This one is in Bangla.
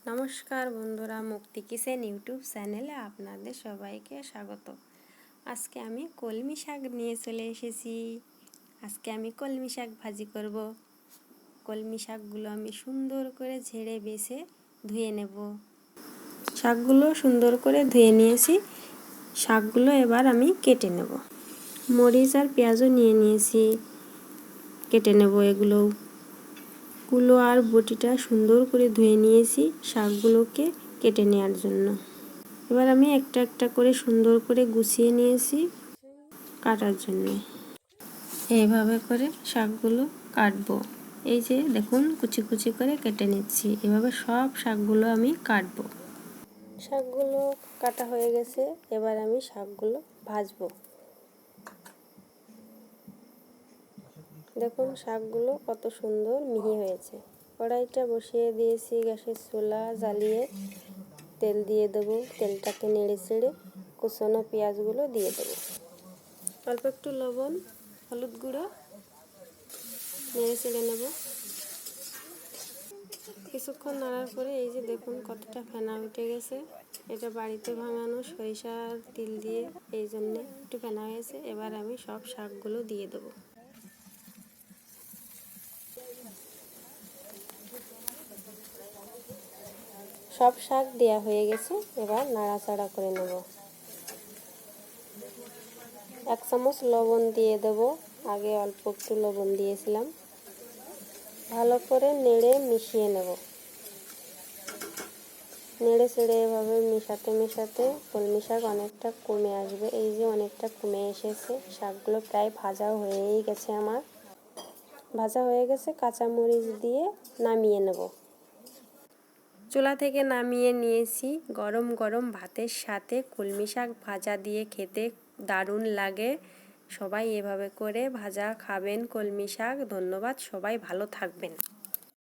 নমস্কার বন্ধুরা, মুক্তি কিচেন ইউটিউব চ্যানেলে আপনাদের সবাইকে স্বাগত। আজকে আমি কলমি শাক নিয়ে চলে এসেছি। আজকে আমি কলমি শাক ভাজি করব। কলমি শাকগুলো আমি সুন্দর করে ঝেড়ে বেছে ধুয়ে নেব। শাকগুলো সুন্দর করে ধুয়ে নিয়েছি। শাকগুলো এবার আমি কেটে নেব। মরিচ আর পেঁয়াজও নিয়ে নিয়েছি, কেটে নেব এগুলো। কুলো আর বটিটা সুন্দর করে ধুয়ে নিয়েছি শাকগুলোকে কেটে নেওয়ার জন্য। এবার আমি একটা একটা করে সুন্দর করে গুছিয়ে নিয়েছি কাটার জন্য। এইভাবে করে শাকগুলো কাটবো। এই যে দেখুন, কুচি কুচি করে কেটে নিচ্ছি। এভাবে সব শাকগুলো আমি কাটবো। শাকগুলো কাটা হয়ে গেছে, এবার আমি শাকগুলো ভাজবো। দেখুন শাকগুলো কত সুন্দর মিহি হয়েছে। কড়াইটা বসিয়ে দিয়েছি, গ্যাসের চুলা জ্বালিয়ে তেল দিয়ে দেবো। তেলটাকে নেড়ে চেড়ে কুচনো পেঁয়াজগুলো দিয়ে দেবো। অল্প একটু লবণ, হলুদ গুঁড়ো নেড়ে চেড়ে নেব। কিছুক্ষণ নাড়ার পরে এই যে দেখুন কতটা ফেনা উঠে গেছে। এটা বাড়িতে ভাঙানো সরিষা আর তিল দিয়ে, এই জন্যে একটু ফেনা হয়েছে। এবার আমি সব শাকগুলো দিয়ে দেবো। সব শাক দেওয়া হয়ে গেছে, এবার নাড়াচাড়া করে নেব। 1 চামচ লবণ দিয়ে দেব। আগে অল্প একটু লবণ দিয়েছিলাম। ভালো করে নেড়ে মিশিয়ে নেব। নেড়ে চেড়ে এভাবে মেশাতে মেশাতে কলমি শাক অনেকটা কমে আসবে। এই যে অনেকটা কমে এসেছে। শাকগুলো প্রায় ভাজা হয়েই গেছে আমার। ভাজা হয়ে গেছে, কাঁচামরিচ দিয়ে নামিয়ে নেব। চুলা থেকে নামিয়ে নিয়েছি। গরম গরম ভাতের সাথে কলমি শাক ভাজা দিয়ে খেতে দারুণ লাগে। সবাই এভাবে করে ভাজা খাবেন কলমি শাক। ধন্যবাদ, সবাই ভালো থাকবেন।